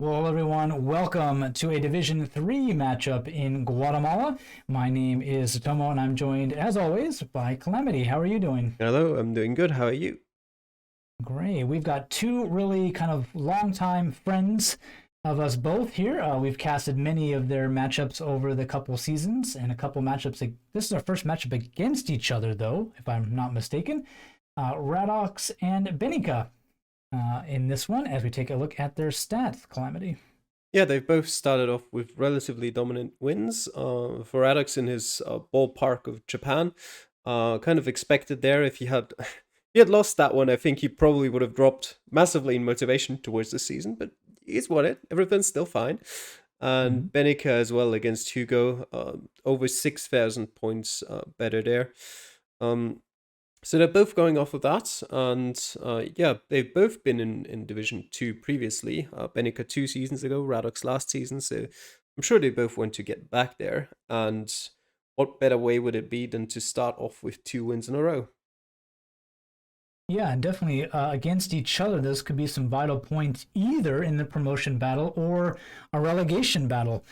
Well, everyone, welcome to a Division 3 matchup in Guatemala. My name is Tomo, and I'm joined, as always, by Calamity. How are you doing? Hello, I'm doing good. How are you? Great. We've got two really kind of longtime friends of us both here. We've casted many of their matchups over the couple seasons and a couple matchups. This is our first matchup against each other, though, if I'm not mistaken. RadoX and Benica in this one as we take a look at their stats, Calamity. Yeah, they've both started off with relatively dominant wins. For RadoX in his ballpark of Japan, kind of expected there. If he had he had lost that one, I think he probably would have dropped massively in motivation towards the season. But he's won it. Everything's still fine. And Benica as well against Hugo, over 6,000 points better there. So they're both going off of that, and yeah, they've both been in Division 2 previously. Benica 2 seasons ago, RadoX last season, so I'm sure they both want to get back there. And what better way would it be than to start off with 2 wins in a row? Yeah, definitely against each other. This could be some vital points either in the promotion battle or a relegation battle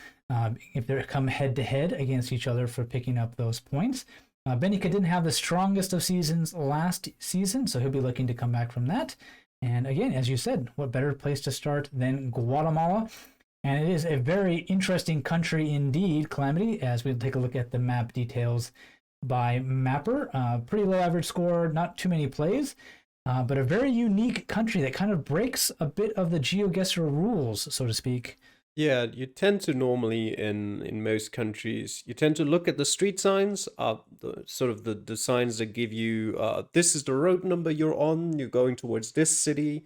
if they come head to head against each other for picking up those points. Benica didn't have the strongest of seasons last season, so he'll be looking to come back from that. And again, as you said, what better place to start than Guatemala? And it is a very interesting country indeed, Calamity, as we take a look at the map details by mapper. Pretty low average score, not too many plays, but a very unique country that kind of breaks a bit of the Geoguessr rules, so to speak. Yeah, you tend to normally in most countries, you tend to look at the street signs, the signs that give you this is the road number you're on, you're going towards this city.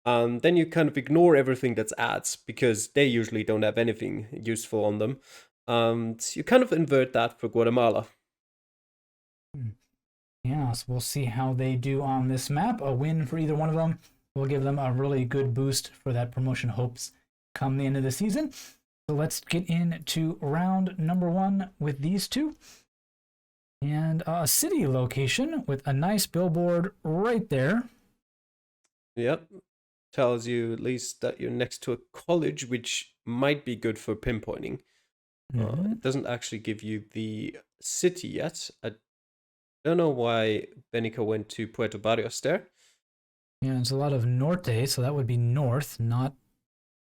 Then you kind of ignore everything that's ads because they usually don't have anything useful on them. And you kind of invert that for Guatemala. Yeah, so we'll see how they do on this map. A win for either one of them will give them a really good boost for that promotion hopes come the end of the season. So let's get into round number 1 with these two. And a city location with a nice billboard right there. Yep. Tells you at least that you're next to a college, which might be good for pinpointing. It doesn't actually give you the city yet. I don't know why Benica went to Puerto Barrios there. Yeah, it's a lot of norte, so that would be north, not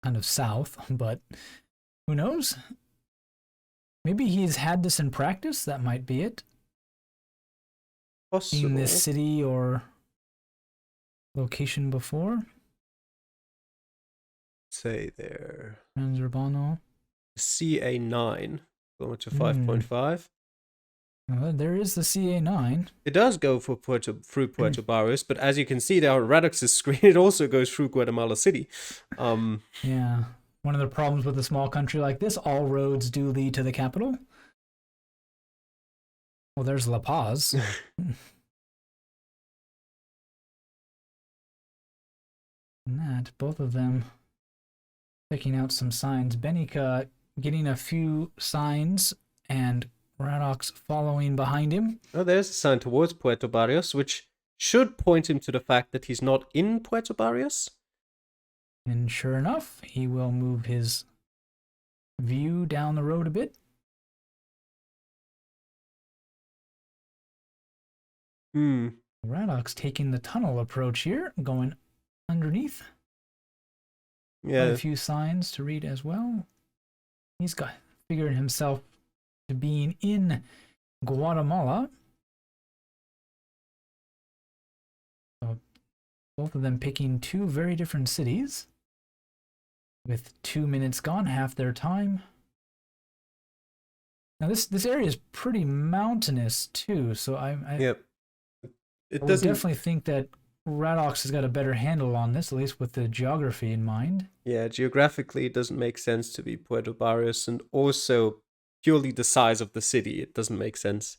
kind of south, but who knows? Maybe he's had this in practice. That might be it. Possible. Seen this city or location before. Say there. Urbano. CA9 going to 5.5. There is the CA9. It does go for through Puerto Barrios, but as you can see there on RadoX's screen, it also goes through Guatemala City. Yeah. One of the problems with a small country like this, all roads do lead to the capital. Well, there's La Paz. And that, both of them picking out some signs. Benica getting a few signs and RadoX following behind him. Oh, there's a sign towards Puerto Barrios, which should point him to the fact that he's not in Puerto Barrios. And sure enough, he will move his view down the road a bit. RadoX taking the tunnel approach here, going underneath. Yeah. Quite a few signs to read as well. He's got figured himself to being in Guatemala. So both of them picking two very different cities. With 2 minutes gone, half their time. Now this area is pretty mountainous too, so I would definitely think that RadoX has got a better handle on this, at least with the geography in mind. Yeah, geographically it doesn't make sense to be Puerto Barrios, and also purely the size of the city, it doesn't make sense.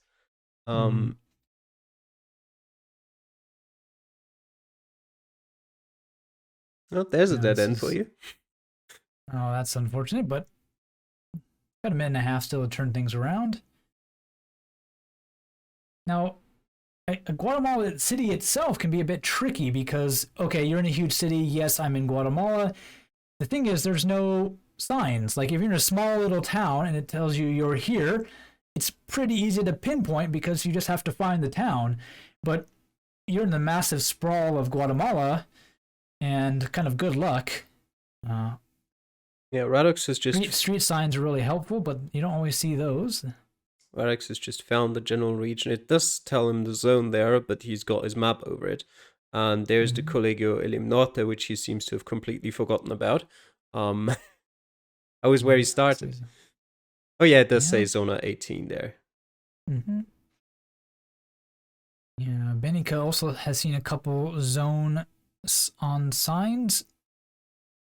Oh, there's a dead end for you. Oh, that's unfortunate, but got a minute and a half still to turn things around. Now, Guatemala City itself can be a bit tricky because, okay, you're in a huge city. Yes, I'm in Guatemala. the thing is, there's no signs. Like if you're in a small little town and it tells you you're here, it's pretty easy to pinpoint because you just have to find the town. But you're in the massive sprawl of Guatemala, and kind of good luck. Yeah, RadoX has just street signs are really helpful, but you don't always see those. RadoX has just found the general region. It does tell him the zone there, but he's got his map over it. And there's the Colegio El Norte, which he seems to have completely forgotten about. That was where he started. Oh yeah, it does say Zona 18 there. Yeah, Benica also has seen a couple zone on signs.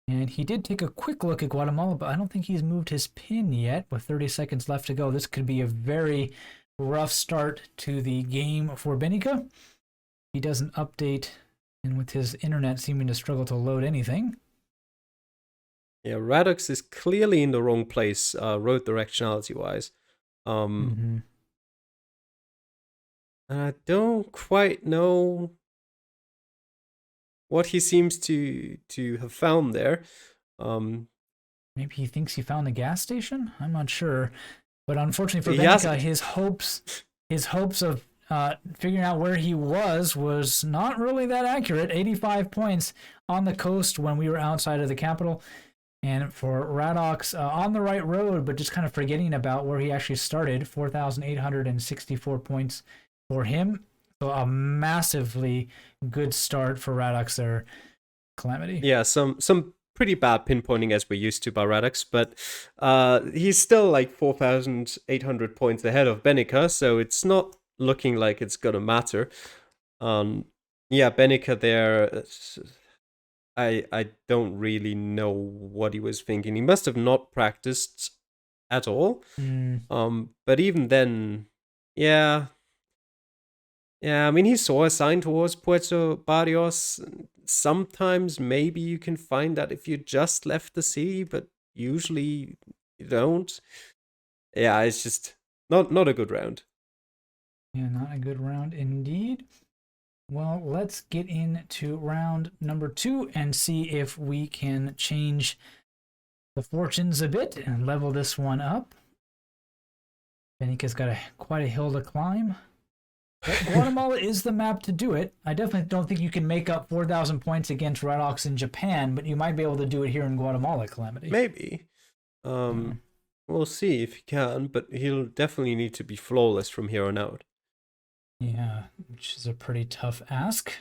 And he did take a quick look at Guatemala, but I don't think he's moved his pin yet. With 30 seconds left to go, this could be a very rough start to the game for Benica. He doesn't update, and with his internet seeming to struggle to load anything. Yeah, RadoX is clearly in the wrong place, road directionality-wise. And I don't quite know what he seems to have found there. Maybe he thinks he found the gas station? I'm not sure. But unfortunately for Benica, his hopes of figuring out where he was not really that accurate. 85 points on the coast when we were outside of the capital. And for RadoX, on the right road, but just kind of forgetting about where he actually started, 4,864 points for him. So a massively good start for RadoX there, Calamity. Yeah, some pretty bad pinpointing as we're used to by RadoX, but he's still like 4,800 points ahead of Benica, so it's not looking like it's gonna matter. Yeah, Benica there, I don't really know what he was thinking. He must have not practiced at all. But even then, yeah, I mean, he saw a sign towards Puerto Barrios. Sometimes maybe you can find that if you just left the city, but usually you don't. Yeah, it's just not a good round. Yeah, not a good round indeed. Well, let's get into round number 2 and see if we can change the fortunes a bit and level this one up. Benica's got quite a hill to climb. But Guatemala is the map to do it. I definitely don't think you can make up 4,000 points against RadoX in Japan, but you might be able to do it here in Guatemala, Calamity. Maybe. We'll see if he can, but he'll definitely need to be flawless from here on out. Yeah, which is a pretty tough ask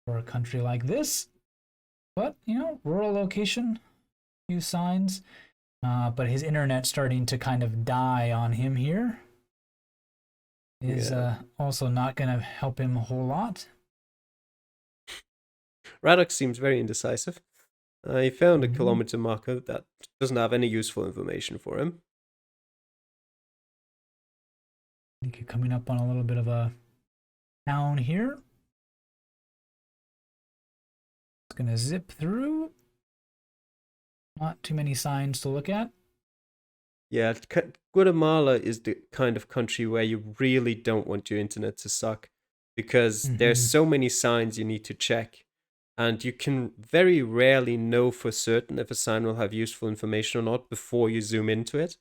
for a country like this. But, you know, rural location, few signs. But his internet starting to kind of die on him here is also not going to help him a whole lot. RadoX seems very indecisive. He found a kilometer marker that doesn't have any useful information for him. I think you're coming up on a little bit of a town here. It's going to zip through. Not too many signs to look at. Yeah, Guatemala is the kind of country where you really don't want your internet to suck, because there's so many signs you need to check, and you can very rarely know for certain if a sign will have useful information or not before you zoom into it.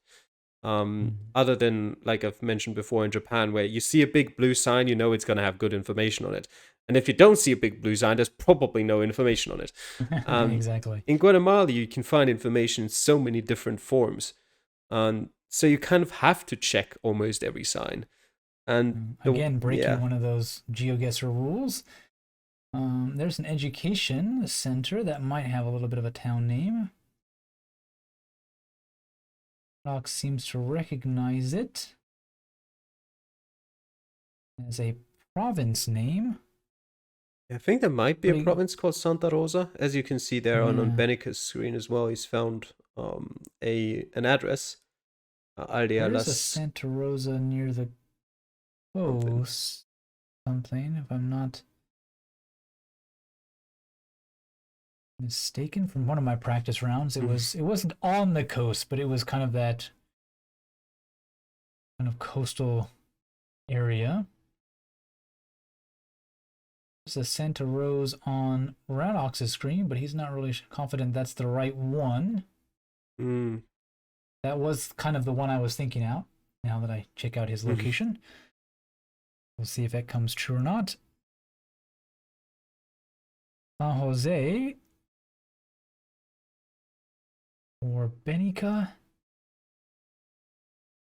Other than, like I've mentioned before, in Japan, where you see a big blue sign, you know it's going to have good information on it. And if you don't see a big blue sign, there's probably no information on it. Exactly. In Guatemala, you can find information in so many different forms. So you kind of have to check almost every sign. And again, breaking one of those Geoguessr rules. There's an education center that might have a little bit of a town name. RadoX seems to recognize it as a province name. I think there might be a province called Santa Rosa. As you can see there on Benica's screen as well, he's found an address. There's a Santa Rosa near the coast. Something, if I'm not mistaken, from one of my practice rounds. It wasn't on the coast, but it was kind of that kind of coastal area. There's a Santa Rose on RadoX's screen, but he's not really confident that's the right one. That was kind of the one I was thinking out, now that I check out his location. We'll see if that comes true or not. San Jose or Benica.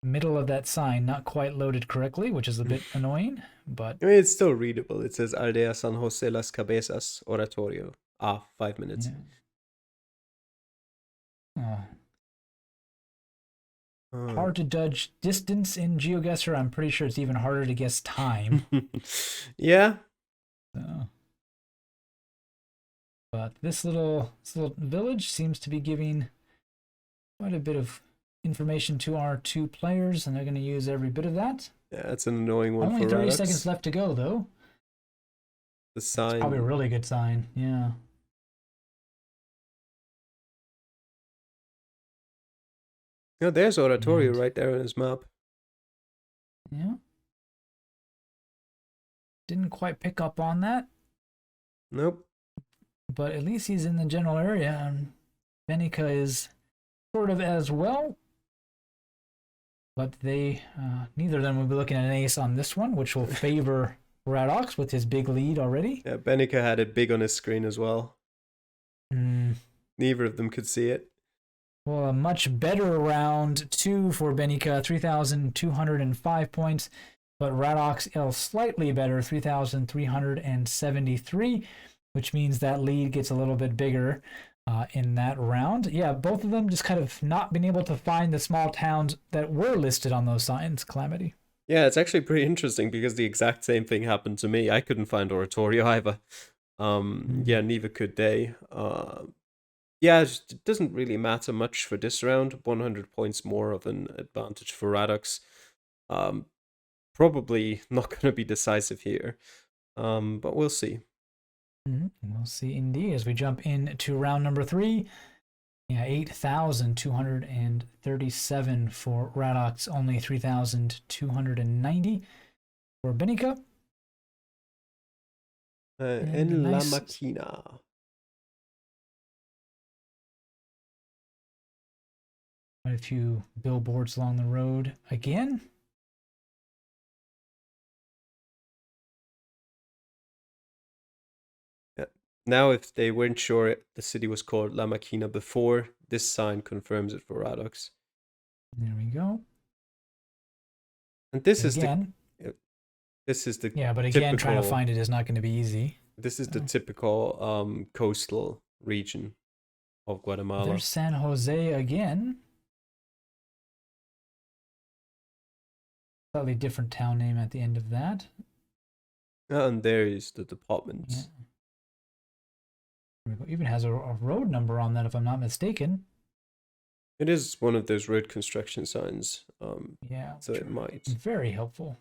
Middle of that sign, not quite loaded correctly, which is a bit annoying, but I mean, it's still readable. It says Aldea San Jose Las Cabezas Oratorio. 5 minutes. Yeah. Hard to judge distance in GeoGuessr. I'm pretty sure it's even harder to guess time. Yeah. But this little village seems to be giving quite a bit of information to our two players, and they're going to use every bit of that. Yeah, that's an annoying one. Only for 30 RadoX. seconds left to go, though. The sign. It's probably a really good sign, yeah. Yeah, there's Oratorio right there on his map. Yeah. Didn't quite pick up on that. Nope. But at least he's in the general area, and Benica is sort of as well. But they, neither of them will be looking at an ace on this one, which will favor RadoX with his big lead already. Yeah, Benica had it big on his screen as well. Neither of them could see it. Well, a much better round 2 for Benica, 3,205 points. But RadoX slightly better, 3,373, which means that lead gets a little bit bigger in that round. Yeah, both of them just kind of not being able to find the small towns that were listed on those signs, Calamity. Yeah, it's actually pretty interesting because the exact same thing happened to me. I couldn't find Oratorio either. Yeah, neither could they. Yeah, it doesn't really matter much for this round. 100 points more of an advantage for RadoX. Probably not going to be decisive here, but we'll see. We'll see indeed as we jump into round number 3. Yeah, 8,237 for RadoX, only 3,290 for Benica. En La Máquina. Quite a few billboards along the road again. Now, if they weren't sure the city was called La Máquina before, this sign confirms it for RadoX. There we go. And this is again, the yeah, but again, trying to find it is not going to be easy. This is the typical coastal region of Guatemala. There's San Jose again. Slightly different town name at the end of that. And there is the department. Yeah. Even has a road number on that, if I'm not mistaken. It is one of those road construction signs. Yeah. So it might. Very helpful.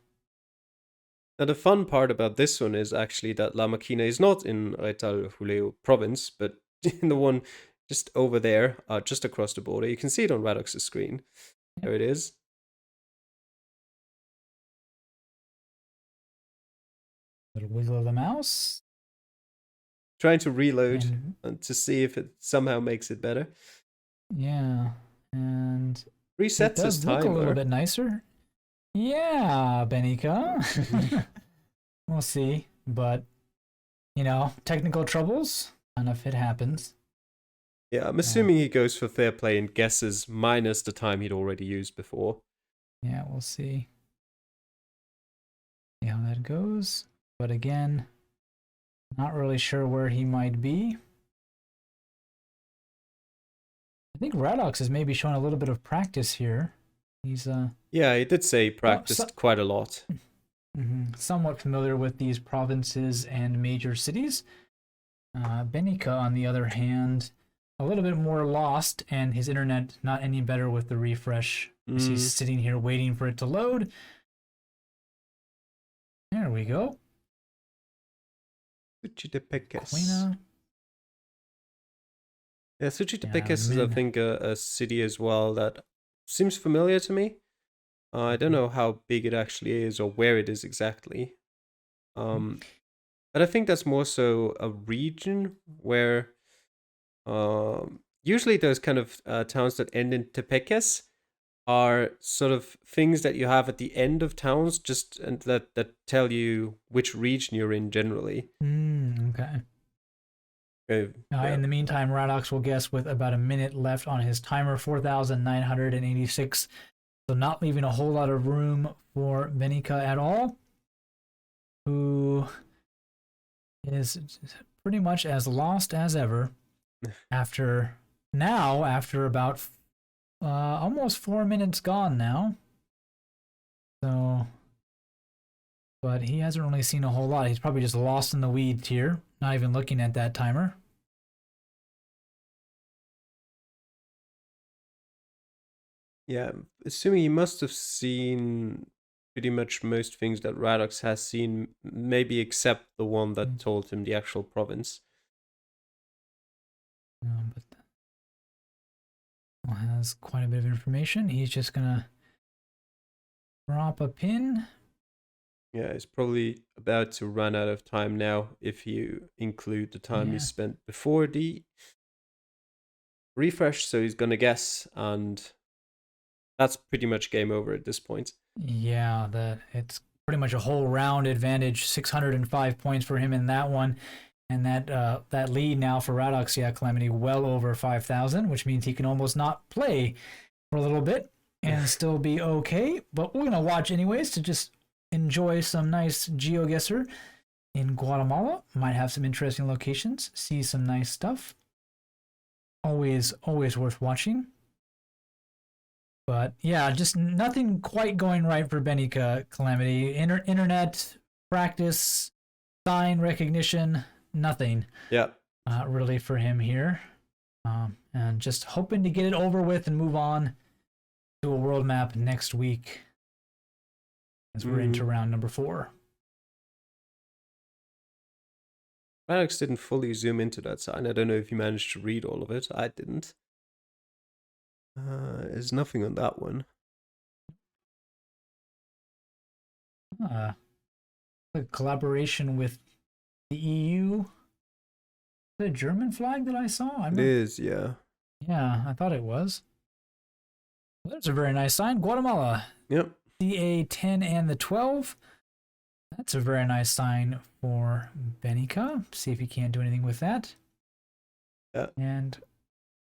Now, the fun part about this one is actually that La Máquina is not in Retal Julio province, but in the one just over there, just across the border. You can see it on RadoX's screen. Yep. There it is. Little wiggle of the mouse. Trying to reload and to see if it somehow makes it better. Yeah, and resets his timer. Look a little bit nicer. Yeah, Benica. We'll see, but you know, technical troubles, and if it happens. Yeah, I'm assuming he goes for fair play and guesses minus the time he'd already used before. Yeah, we'll see. See how that goes. But again, not really sure where he might be. I think RadoX is maybe showing a little bit of practice here. He's yeah, he did say he practiced quite a lot. Somewhat familiar with these provinces and major cities. Benica, on the other hand, a little bit more lost, and his internet not any better with the refresh. He's sitting here waiting for it to load. There we go. Suchitepeques. Yeah, Suchitepeques is, I think, a city as well that seems familiar to me. I don't know how big it actually is or where it is exactly. But I think that's more so a region where usually those kind of towns that end in tepekes are sort of things that you have at the end of towns, just and that tell you which region you're in generally. Okay. Yeah. In the meantime, RadoX will guess with about a minute left on his timer, 4,986. So not leaving a whole lot of room for Benica at all, who is pretty much as lost as ever after about almost 4 minutes gone now. So, but he hasn't really seen a whole lot. He's probably just lost in the weeds here, not even looking at that timer. Yeah, assuming he must have seen pretty much most things that RadoX has seen, maybe except the one that told him the actual province. But has quite a bit of information. He's just gonna drop a pin. Yeah, he's probably about to run out of time now if you include the time he spent before the refresh. So he's gonna guess, and that's pretty much game over at this point. Yeah, it's pretty much a whole round advantage. 605 points for him in that one. And that lead now for RadoX, Calamity, well over 5,000, which means he can almost not play for a little bit and still be okay. But we're going to watch anyways to just enjoy some nice Geoguessr in Guatemala. Might have some interesting locations, see some nice stuff. Always worth watching. But yeah, just nothing quite going right for Benica, Calamity. Internet, practice, sign recognition, nothing. Yeah. Really for him here. And just hoping to get it over with and move on to a world map next week as we're into round number 4. RadoX didn't fully zoom into that sign. I don't know if you managed to read all of it. I didn't. There's nothing on that one. A collaboration with the EU. The German flag that I saw? It is, yeah. Yeah, I thought it was. Well, that's a very nice sign. Guatemala. Yep. CA10 and the 12. That's a very nice sign for Benica. See if he can't do anything with that. Yeah. And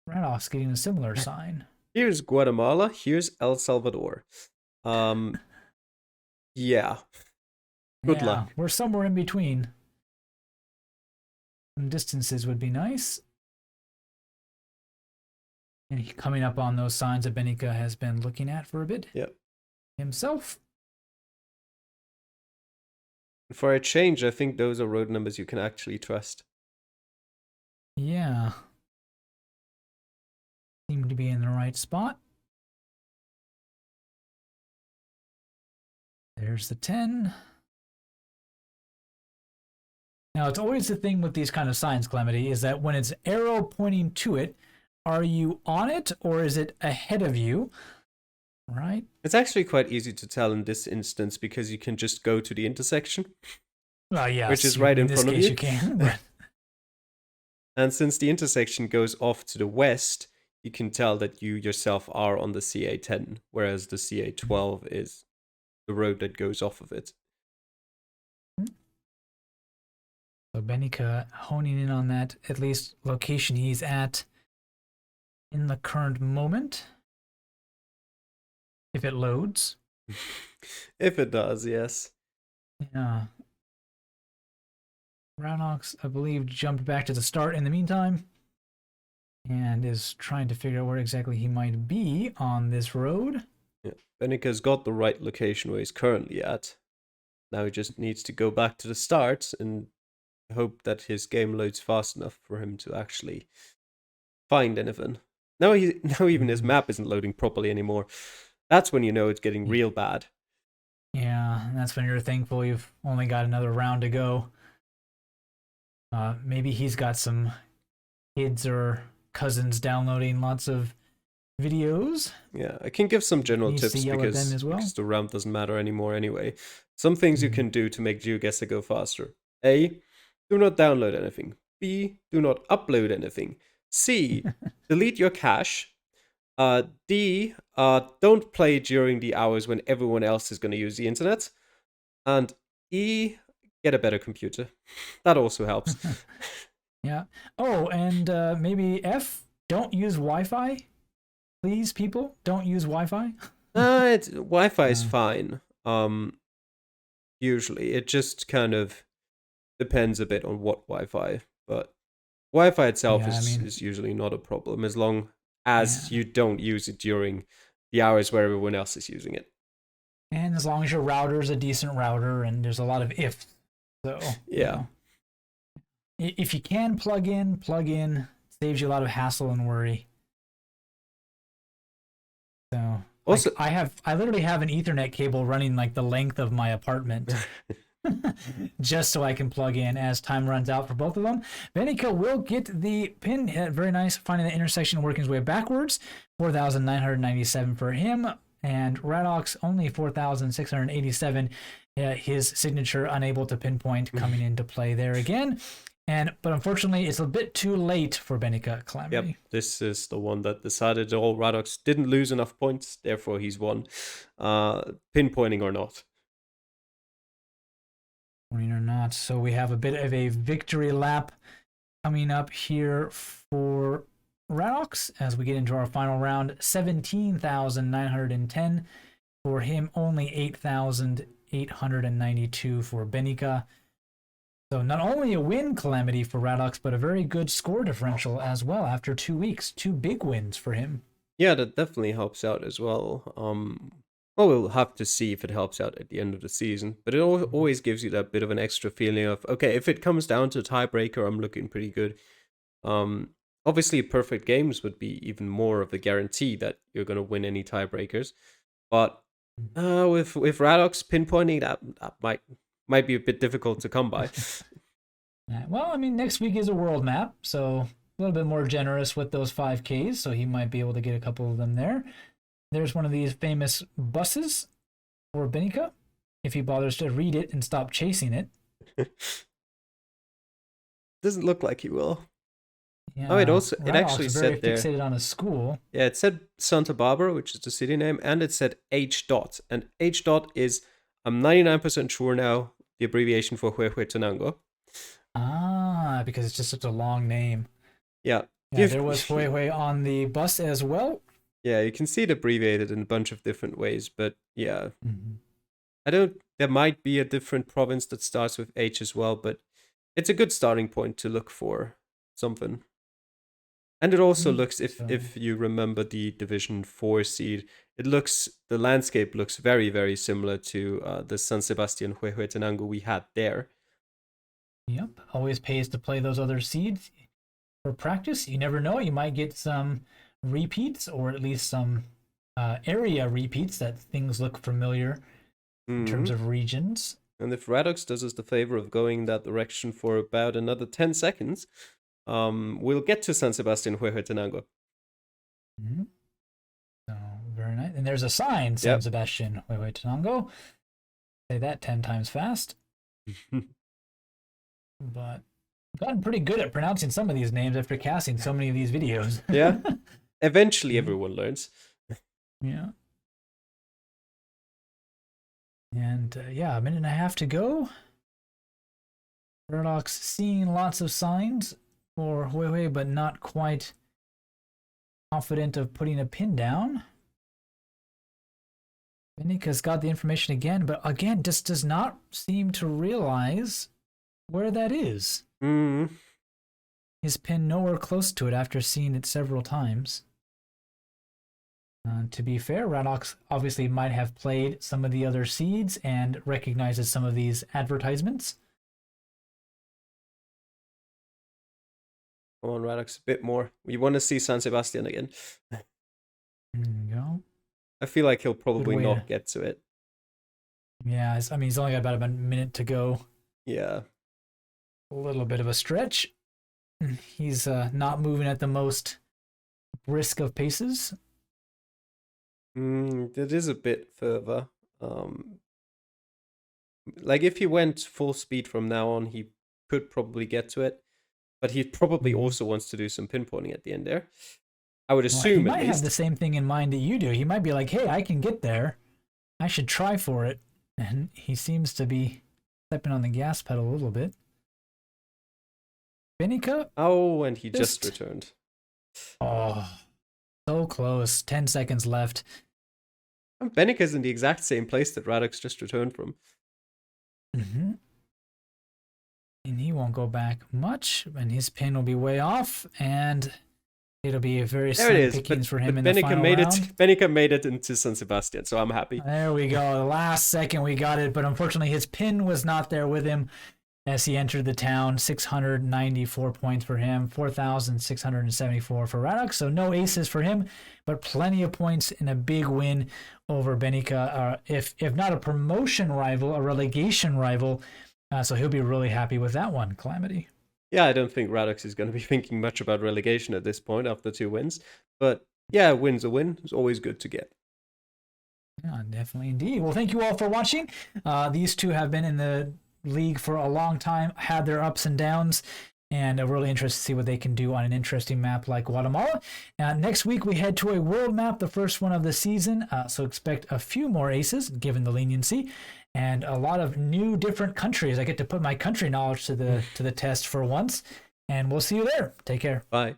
RadoX getting a similar sign. Here's Guatemala. Here's El Salvador. Yeah. Good luck. We're somewhere in between. Some distances would be nice. And coming up on those signs that Benica has been looking at for a bit. Yep. Himself. For a change, I think those are road numbers you can actually trust. Yeah. Seem to be in the right spot. There's the 10. Now, it's always the thing with these kind of signs, Calamity, is that when it's arrow pointing to it, are you on it or is it ahead of you? Right? It's actually quite easy to tell in this instance because you can just go to the intersection. Yes, which is right in front of you. You can, but... And since the intersection goes off to the west, you can tell that you yourself are on the CA10, whereas the CA12 is the road that goes off of it. So Benica honing in on that, at least location he's at in the current moment. If it loads. If it does, yes. Yeah. RadoX, I believe, jumped back to the start in the meantime. And is trying to figure out where exactly he might be on this road. Yeah. Benica's got the right location where he's currently at. Now he just needs to go back to the start and hope that his game loads fast enough for him to actually find anything. Now even his map isn't loading properly anymore. That's when you know it's getting real bad. Yeah, and that's when you're thankful you've only got another round to go. Maybe he's got some kids or cousins downloading lots of videos. Yeah, I can give some general tips because the round doesn't matter anymore anyway. Some things you can do to make Geoguessr go faster. A, do not download anything. B, do not upload anything. C, delete your cache. D, don't play during the hours when everyone else is going to use the internet. And E, get a better computer. That also helps. Yeah. Oh, and maybe F, don't use Wi-Fi. Please, people, don't use Wi-Fi. Wi-Fi is fine. Usually, it just kind of depends a bit on what Wi-Fi, but Wi-Fi itself is usually not a problem as long as you don't use it during the hours where everyone else is using it. And as long as your router is a decent router, and there's a lot of ifs. So yeah. If you can plug in, saves you a lot of hassle and worry. So also, I literally have an Ethernet cable running like the length of my apartment. Just so I can plug in as time runs out for both of them. Benica will get the pin hit. Very nice. Finding the intersection, working his way backwards. 4,997 for him. And RadoX only 4,687. His signature unable to pinpoint coming into play there again. But unfortunately, it's a bit too late for Benica Calamity. Yep, this is the one that decided all. RadoX didn't lose enough points, therefore he's won. Pinpointing or not. Or not. So we have a bit of a victory lap coming up here for RadoX as we get into our final round. 17,910 for him, only 8,892 for Benica. So not only a win Calamity for RadoX, but a very good score differential as well after 2 weeks. 2 big wins for him. Yeah, that definitely helps out as well. Well, we'll have to see if it helps out at the end of the season, but it always gives you that bit of an extra feeling of, okay, if it comes down to a tiebreaker, I'm looking pretty good. Obviously, perfect games would be even more of a guarantee that you're going to win any tiebreakers, but with RadoX pinpointing, that might be a bit difficult to come by. Well, I mean, next week is a world map, so a little bit more generous with those 5Ks, so he might be able to get a couple of them there. There's one of these famous buses for Benica, if he bothers to read it and stop chasing it. Doesn't look like he will. Yeah, oh, it actually said there. Fixated on a school. Yeah, it said Santa Barbara, which is the city name, and it said H dot. And H dot is, I'm 99% sure now, the abbreviation for Huehuetenango. Ah, because it's just such a long name. Yeah. There was Huehue on the bus as well. Yeah, you can see it abbreviated in a bunch of different ways, but yeah. There might be a different province that starts with H as well, but it's a good starting point to look for something. And it also looks, if you remember the Division 4 seed, the landscape looks very, very similar to the San Sebastian Huehuetenango we had there. Yep, always pays to play those other seeds for practice. You never know, you might get some repeats, or at least some area repeats that things look familiar in terms of regions. And if RadoX does us the favor of going in that direction for about another 10 seconds, we'll get to San Sebastian Huehuetenango. So very nice. And there's a sign, San Sebastian Huehuetenango. Say that 10 times fast. But I've gotten pretty good at pronouncing some of these names after casting so many of these videos. Yeah. Eventually everyone learns. Yeah. And a minute and a half to go. RadoX seeing lots of signs for Huehue, but not quite confident of putting a pin down. Benica's got the information again, but again, just does not seem to realize where that is. His pin nowhere close to it after seeing it several times. To be fair, RadoX obviously might have played some of the other seeds and recognizes some of these advertisements. Come on, RadoX, a bit more. We want to see San Sebastian again. There you go. I feel like he'll probably not get to it. Yeah, I mean, he's only got about a minute to go. Yeah. A little bit of a stretch. He's not moving at the most brisk of paces. It is a bit further. Like if he went full speed from now on, he could probably get to it, but he probably also wants to do some pinpointing at the end there. I would Well, he assume at might have least. the same thing in mind that you do. He might be like, hey, I can get there. I should try for it. And he seems to be stepping on the gas pedal a little bit. Benica? Oh, and he just returned. Oh, so close. 10 seconds left. And Benica's in the exact same place that RadoX just returned from. Mm-hmm. And he won't go back much, and his pin will be way off, and it'll be a very slim pickings for him in the final round. Benica made it into San Sebastian, so I'm happy. There we go. The last second we got it, but unfortunately his pin was not there with him as he entered the town. 694 points for him, 4,674 for RadoX, so no aces for him, but plenty of points in a big win over Benica. If not a promotion rival, a relegation rival. So he'll be really happy with that one, Calamity. Yeah, I don't think RadoX is going to be thinking much about relegation at this point after 2 wins. But yeah, a win's a win. It's always good to get. Yeah, definitely indeed. Well, thank you all for watching. These two have been in the league for a long time, had their ups and downs, and I'm really interested to see what they can do on an interesting map like Guatemala. Next week, we head to a world map, the first one of the season, so expect a few more aces, given the leniency, and a lot of new different countries. I get to put my country knowledge to the test for once, and we'll see you there. Take care. Bye.